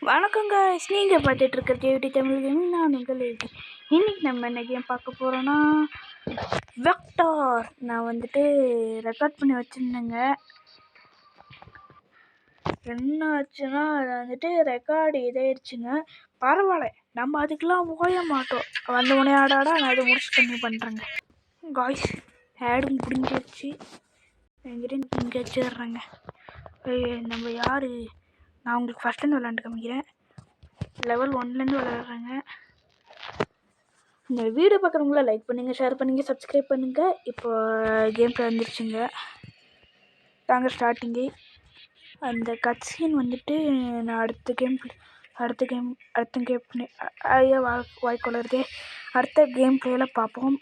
வணக்கம் guys, நீங்கள் பார்த்துட்டு இருக்கிறது யூடி தமிழ் கேமிங். நான் உங்கள் யூடி. இன்னைக்கு நம்ம என்ன கேம் பார்க்க போகிறோன்னா வெக்டார். நான் வந்துட்டு ரெக்கார்ட் பண்ணி வச்சுருந்தேங்க. என்ன ஆச்சுன்னா அது வந்துட்டு ரெக்கார்டு இதாயிடுச்சுங்க. பரவாயில்ல, நம்ம அதுக்கெலாம் போய மாட்டோம். வந்த உடனே ஆடாடா நான் அதை முடிச்சு கம்மி பண்ணுறேங்க காய்ஸ். ஆடும் முடிஞ்சிருச்சு. எங்கிட்ட இங்கே வச்சிடுறேங்க. நம்ம யார், நான் உங்களுக்கு ஃபஸ்ட்லேருந்து விளாண்டு காமிக்கிறேன். லெவல் 1லேருந்து விளாட்றேங்க. இந்த வீடியோ பார்க்குறவங்கள லைக் பண்ணுங்கள், ஷேர் பண்ணுங்கள், சப்ஸ்கிரைப் பண்ணுங்கள். இப்போ கேம் ப்ளே வந்துருச்சுங்க. தாங்க ஸ்டார்டிங்கு. அந்த கட்சீன் வந்துட்டு நான் அடுத்த கேம் ஐயோ வாய்க்கொள்ளருதே. அடுத்த கேம் ப்ளேயில் பார்ப்போம்.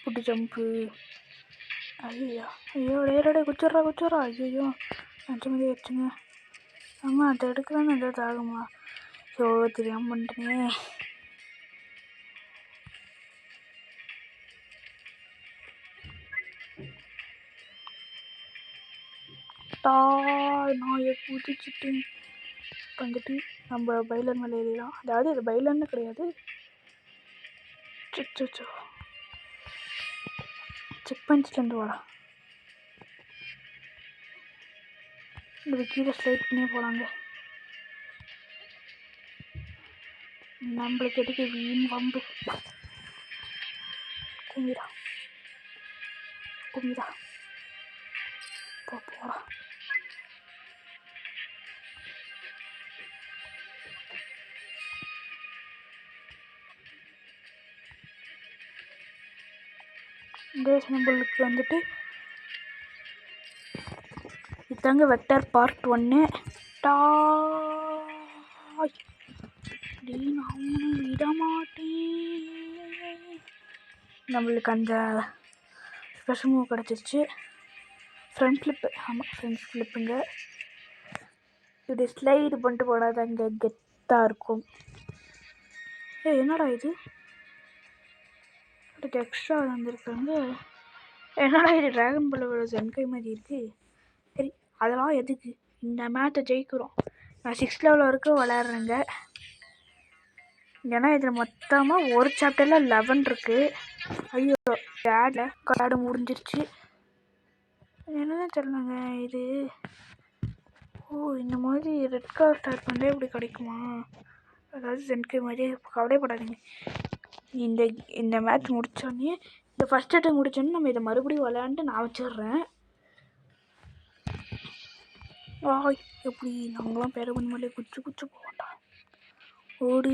புட்டு ஜம்ப்பு. ஐயோ டேரடே குச்சிட்றா. ஐயோ அஞ்சு மணி ஆச்சுங்க. ஆமாம், அதை எடுக்கலான்னு ஏதாவது ஆகுமா? ஸோ தெரியாமல் பண்ணிட்டேனே. நான் குதிச்சுட்டு வந்துட்டு நம்ம பைலர் மேலே ஏறிடலாம். அதாவது இது பைலர்னு கிடையாது. சிச்சோ செக் பாயிண்ட்ஸ்லேருந்து வரா. இந்த கீழே ஸ்லைட் பண்ணியே போகலாங்க. நம்மளுக்கு எதுக்கு வீண் வம்பு. குமிரா போகலாம். நம்மளுக்கு வந்துட்டு இதாங்க வெக்டார் பார்ட் 1. நான் விட மாட்டேன். நம்மளுக்கு அந்த ஸ்பெஷல் மூவ் கிடச்சிருச்சு. Front flip. ஆமாம், ஃப்ரண்ட் ஃப்ளிப்புங்க. இது ஸ்லைடு பண்ணிட்டு போடாதாங்க கெத்தாக இருக்கும். என்னடா இது, அதுக்கு எக்ஸ்ட்ரா வந்துருக்காங்க. என்னடா இது, ட்ராகன் பாலோட சென்கை மாதிரி இருக்குது. சரி, அதெல்லாம் எதுக்கு, இந்த மேட்சை ஜெயிக்கிறோம். நான் 6th லெவல் வரைக்கும் விளையாடுறேங்க. ஏன்னா இதில் மொத்தமாக ஒரு சாப்டரில் 11 இருக்குது. ஐயோ ஆடு முடிஞ்சிருச்சு. என்னதான் தெரியலங்க இது. இந்த மாதிரி ரெட் கலர் ஸ்டார்ட் பண்ணே இப்படி கிடைக்குமா? அதாவது சென்கை மாதிரி. கவலைப்படாதீங்க. இந்த மேட்ச் முடித்தோடனே, இந்த ஃபஸ்ட் அட்டை முடித்தோடனே நம்ம இதை மறுபடியும் விளையாண்டு நான் வச்சிடுறேன். எப்படி நாங்களாம் பேர பண்ண மாதிரியே குச்சு போகண்டா. ஓடி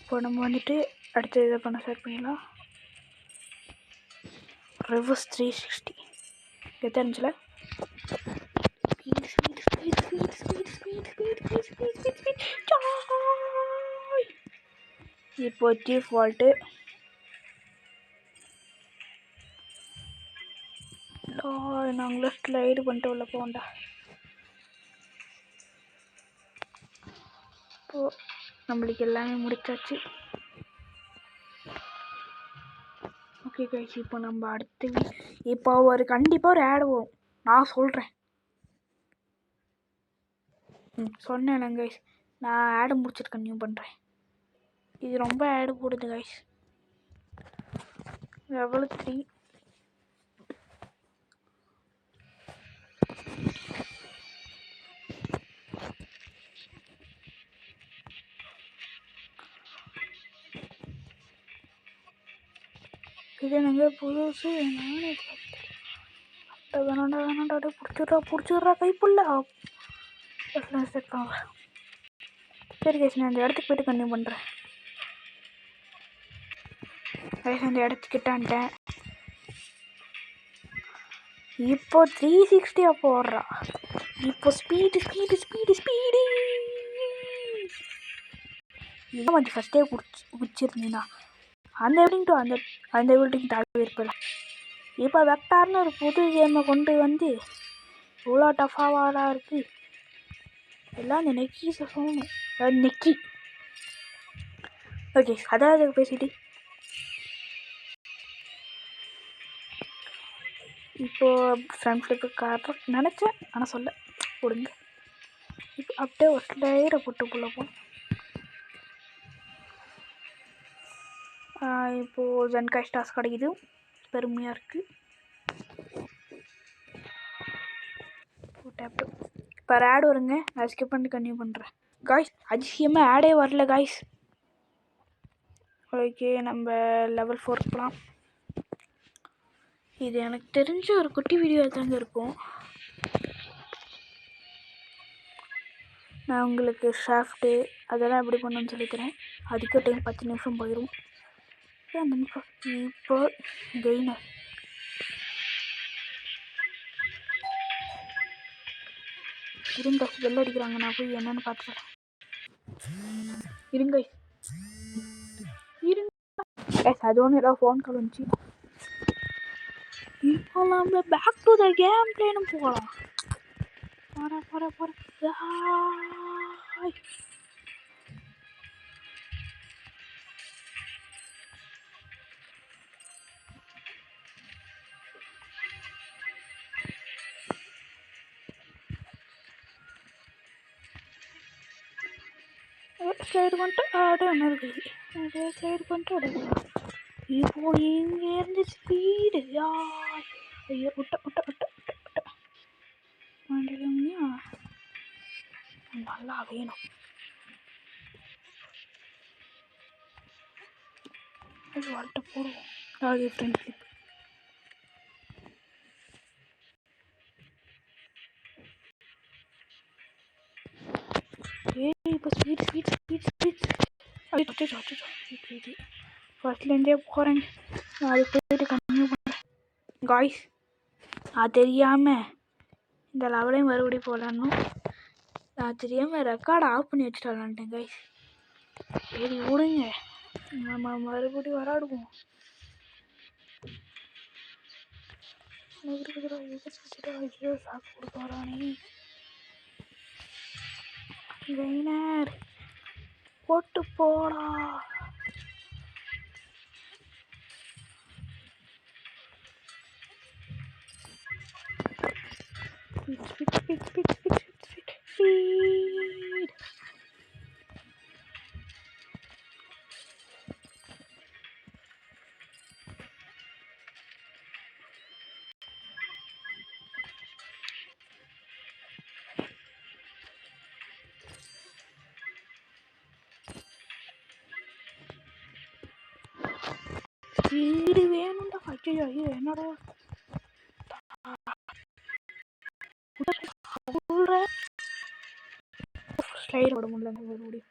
இப்போ நம்ம வந்துட்டு அடுத்து இதை பண்ண ஸ்டார்ட் பண்ணிடலாம். ரிவர்ஸ் 360 தெரிஞ்சில. இப்போ டிஃபால்ட்டு நாங்களும் ஸ்லைடு பண்ணிட்டு உள்ள போகண்டா. இப்போது நம்மளுக்கு எல்லாமே முடிச்சாச்சு. ஓகே கைஸ், இப்போ நம்ம இப்போ கண்டிப்பாக ஒரு ஆட் வரும், நான் சொல்கிறேன். சொன்னேன் கைஸ், நான் ஆடு முடிச்சிட்டு கன்டினியூ பண்ணுறேன். இது ரொம்ப ஆடு போடுது கைஸ். லெவல் 3. இது நாங்கள் புதுசு. வேணாண்டா பிடிச்சிட்றா கைப்புள்ள. சரி கைஸ், நான் இந்த இடத்துக்கு போய்ட்டு கன்டினியூ பண்ணுறேன். கைஸ், அந்த இடத்துக்கிட்டான்ட்டேன். இப்போ 360 போடுறா. இப்போ ஸ்பீடு இதான் வந்து ஃபஸ்ட்டே குடிச்சிருந்தீங்கன்னா அந்த பில்டிங் தாழ்வு இருப்பில்ல. இப்போ வெக்டார்னு ஒரு புது கேமை கொண்டு வந்து இவ்வளோ டஃபாவாக இருக்குது. எல்லாம் இந்த நெக்கீஸை சொல்லணும். நெக்கி. ஓகே, அதாவது பேசிட்டு இப்போது ஃப்ரண்ட் ஃப்ளிப்பு காட்டுறேன் நினச்சேன், ஆனால் சொல்ல கொடுங்க. இப்போ அப்படியே ஒரு ஸ்லைடை போட்டு போகலாம். இப்போது ஜென்காஷ் டாஸ் கிடைக்குது, பெருமையாக இருக்குது. இப்போ ஆட் வருங்க, நான் ஸ்கிப் பண்ணி கன்டினியூ பண்ணுறேன். காய்ஸ் அதிசயமாக ஆடே வரல காய்ஸ். ஓகே, நம்ம லெவல் 4 போகலாம். இது எனக்கு தெரிஞ்ச ஒரு குட்டி வீடியோ தாங்க இருக்கும். நான் உங்களுக்கு ஷாஃப்ட்டு அதெல்லாம் எப்படி பண்ணணும்னு சொல்லித்தரேன். அதுக்கு டைம் 10 நிமிஷம் போயிடும். அந்த நிமிஷம் இப்போ கெய்னர் இருங்க, வெளில அடிக்கிறாங்க. நான் போய் என்னன்னு பார்த்துக்கிறேன். இருங்க அது ஒன்று ஏதாவது ஃபோன் கால் வந்துச்சு. இப்போ நம்ம பேக் டு த கேம் பிளேன்னு போகலாம். போகிற ஸ்லைடு பண்ணிட்டு அப்படியே ஒன்று அப்படியே ஸ்லைடு பண்ணிட்டு அப்படியே இப்போ இங்கேருந்து ஸ்பீடு ஐயோ விட்ட வண்டியா நல்லா வேணும். அது வாழ்கிட்ட போடுவோம். அதாவது ஃப்ரெண்ட் கிளிப் இப்போ ஸ்பீட் ஃபர்ஸ்ட்லேருந்தே போகிறேங்க. நான் அது போயிட்டு கன்டினியூ பண்ணுறேன். காய்ஸ் நான் தெரியாமல் இந்த லெவலையும் மறுபடியும் போடலான்னு நான் தெரியாமல் ரெக்கார்டை ஆஃப் பண்ணி வச்சுட்டு விளாண்டேன் காய்ஸ். சரி விடுங்க, நம்ம மறுபடியும் விளாடுவோம். ஐயோ சாக்கு கொடுக்க வரானே. கெய்னர் போட்டு போடா. ஸ்பீடு வேணும்டா. ஐயோ என்னடா ஸ்லைடு போட முடியல மறுபடியும்.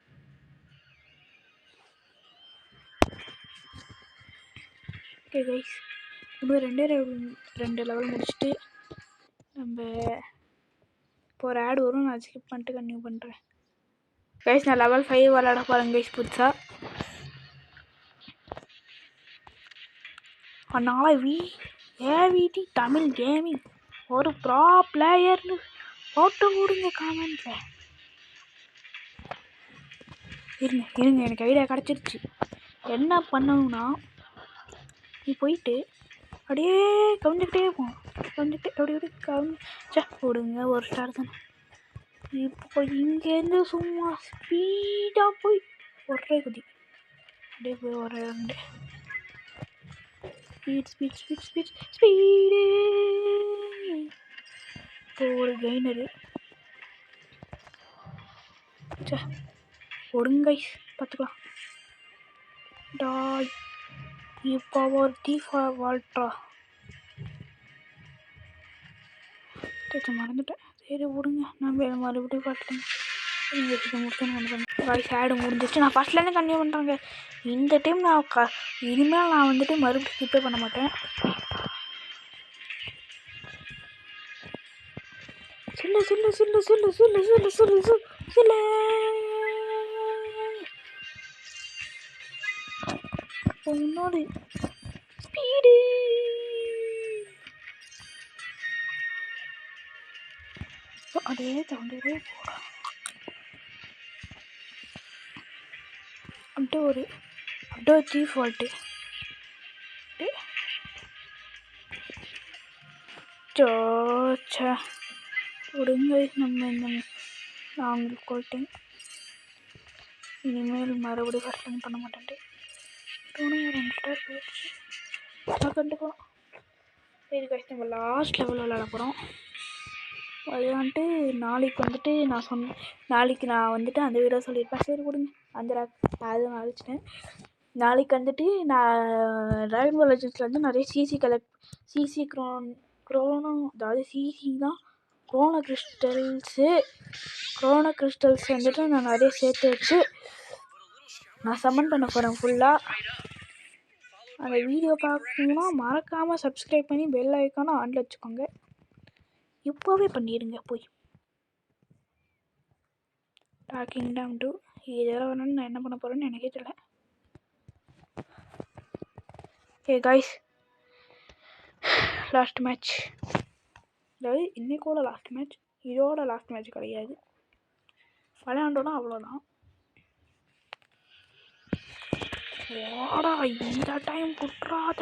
ஓகே கைஸ், இன்னும் ரெண்டு லெவல் முடிச்சுட்டு நம்ம இப்போ ஒரு ஆட் வரும். நான் ஸ்கிப் பண்ணிட்டு கன்டினியூ பண்ணுறேன். கைஸ் நான் லெவல் 5 விளாட போகிறேன் கைஸ் புதுசாக. அதனால் ஏவிடி தமிழ் கேமிங் ஒரு ப்ரோ பிளேயர்னு போட்டு விடுங்க காமெண்ட்டில். இருங்க எனக்கு ஐடியா கிடச்சிருச்சு. என்ன பண்ணணும்னா நீ போயிட்டு அப்படியே கவுந்துக்கிட்டே போகணும். அப்படியே கவுந்து விடுங்க. ஒரு ஸ்டார் தானே. இப்போ இங்கேருந்து சும்மா ஸ்பீடாக போய் ஒரே குதி அப்படியே போய் ஒரு ரெண்டு ஸ்பீடு. இப்போ ஒரு கெய்னரு ஒடுங்கை பார்த்துக்கலாம். டாய் இப்போ ஒரு தீஃபா வால்ட்ரா மறந்துட்டேன். சரி விடுங்க, நம்ம மறுபடியும் பார்த்துட்டேன். வாய்ஸ் ஆடு முடிஞ்சிச்சு. நான் ஃபஸ்ட்லேருந்து கன்டினியூ பண்ணுறேங்க. இந்த டைம் நான் இனிமேல் நான் வந்துட்டு மறுபடியும் ஸ்கிப்பே பண்ண மாட்டேன். முன்னாடி ஸ்பீடு அதே தகுந்தே போகிறேன். அப்படியே ஒரு டிஃபால்ட்டு சோச்சா விடுங்க. நம்ம இந்த நான் உங்களுக்கு சொல்லிட்டேன், இனிமேல் மறுபடியும் ஃபர்ஸ்ட் பண்ண மாட்டேன். 2 ஸ்டார் போயிடுச்சு. நான் கண்டுக்கலாம். சரி கைஸ், நம்ம லாஸ்ட் லெவலில் விளையாட போகிறோம். விளையாண்டு நாளைக்கு நான் வந்துட்டு அந்த வீடியோ சொல்லியிருப்பேன். சரி கொடுங்க அந்த அது நான் அழிச்சிட்டேன். நாளைக்கு வந்துட்டு நான் ட்ராகன் பால் லெஜண்ட்ஸ்லேருந்து நிறைய சிசி க்ரோனோ அதாவது சிசி தான் க்ரோனோ கிறிஸ்டல்ஸ் வந்துட்டு நான் நிறைய சேர்த்து வச்சு நான் சம்மன் பண்ண போகிறேன் ஃபுல்லாக. அந்த வீடியோ பார்க்கணுன்னா மறக்காமல் சப்ஸ்கிரைப் பண்ணி பெல் ஐக்கானை ஆன்ல வச்சுக்கோங்க. இப்போவே பண்ணிடுங்க. போய் டாக்கிங் டவுன் 2 இதெல்லாம் வேணும்னு நான் என்ன பண்ண போகிறேன்னு எனக்கே தெரியல. ஏ காய்ஸ், லாஸ்ட் மேட்ச், அதாவது இன்னைக்கோட லாஸ்ட் மேட்ச், இதோட லாஸ்ட் மேட்ச் கிடையாது. விளையாண்டோன்னா அவ்வளோதான். ஓடா, இந்த டைம் புட்டுறாத.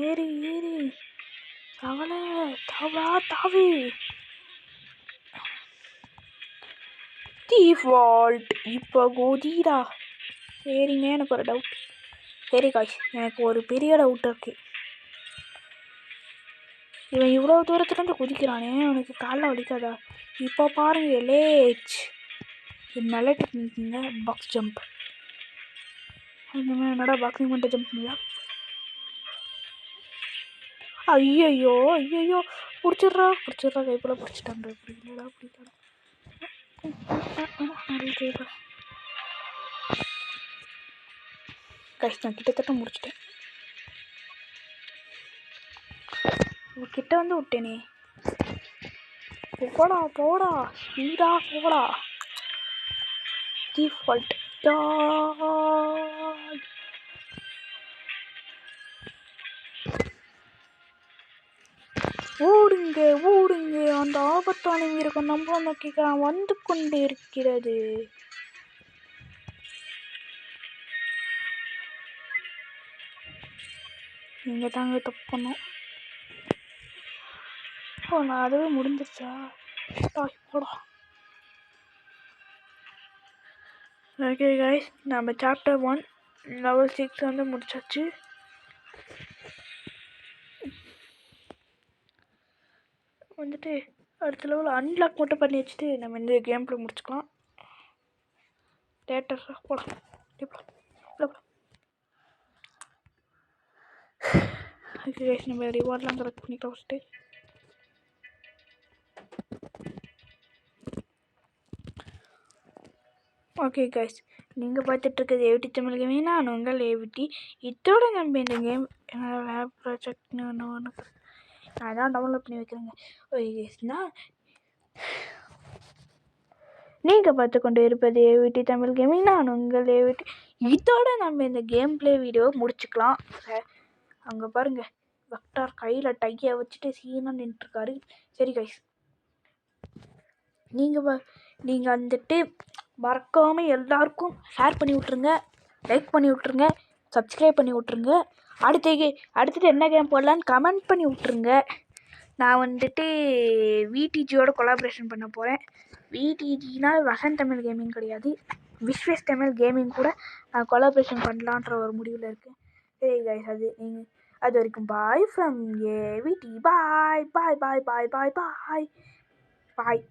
ஏறி தவளை தாவி டிஃபால்ட். இப்போ கோதிடா. சரிங்க, எனக்கு ஒரு டவுட். சரி காய்ஸ், எனக்கு ஒரு பெரிய டவுட் இருக்குது. இவன் இவ்வளோ தூரத்துலேருந்து குதிக்கிறானே, அவனுக்கு காலில் வலிக்காதா? இப்போ பாருங்க, லேச் நல்ல டெக்னிக்குங்க. Box jump. என்னடா பாக்ஸிங் பண்ணிட்டு ஜம்ப் பண்ணியா? ஐயோ பிடிச்சிட்றா கைப்போல பிடிச்சிட்டாங்க. பிடிக்கலடா கைஸ், நான் கிட்டத்தட்ட முடிச்சிட்டேன். கிட்ட வந்து விட்டேனே. போடா ஸ்பீடா போடா. டிஃபால்ட். ஓடுங்க. அந்த ஆபத்தான வீரகம் நம்ம நோக்கி வந்து கொண்டு இருக்கிறது. நீங்க தாங்க தப்பு பண்ணோம். நான் அதுவே முடிஞ்சிருச்சா? போடா. ஓகே கைஸ், நம்ம சாப்டர் 1 லெவல் 6 வந்து முடிச்சாச்சு. வந்துட்டு அடுத்த லெவல் அன்லாக் மட்டும் பண்ணி வச்சுட்டு நம்ம இந்த கேம் பிளே முடிச்சுக்கலாம். தேட்டர் போடலாம். ஓகே கைஸ், நம்ம ரிவார்ட்லாம் கலெக்ட் பண்ணிக்கலாம் ஃபஸ்ட்டு. ஓகே கைஸ், நீங்கள் பார்த்துட்ருக்கிறது ஏவிடி தமிழ் கேமிங். நான் உங்கள் ஏவிடி. இதோட நம்ம இந்த கேம் லேப் ப்ராஜெக்ட்னு ஒன்று நான் தான் டவுன்லோட் பண்ணி வைக்கிறேங்க. ஓகே கைஸ்னா, நீங்கள் பார்த்து கொண்டு இருப்பது ஏவிடி தமிழ் கேமிங். நான் உங்கள் ஏவிடி. இதோட நம்ம இந்த கேம் பிளே வீடியோவை முடிச்சுக்கலாம். அங்கே பாருங்கள், வெக்டார் கையில் டையை வச்சுட்டு சீனாக நின்றுருக்காரு. சரி கைஸ், நீங்கள் வந்துட்டு மறக்காமல் எல்லாருக்கும் ஷேர் பண்ணி விட்ருங்க, லைக் பண்ணி விட்ருங்க, சப்ஸ்கிரைப் பண்ணி விட்ருங்க. அடுத்தது என்ன கேம் போடலான்னு கமெண்ட் பண்ணி விட்ருங்க. நான் வந்துட்டு விடிஜியோட கொலாபரேஷன் பண்ண போகிறேன். விடிஜினா வசந்த் தமிழ் கேமிங் கிடையாது, விஸ்வேஷ் தமிழ் கேமிங் கூட நான் கொலாபரேஷன் பண்ணலான்ற ஒரு முடிவில் இருக்கேன். சரி கைஸ், அது வரைக்கும் பாய் ஃப்ரம் ஏவிடி. பாய்.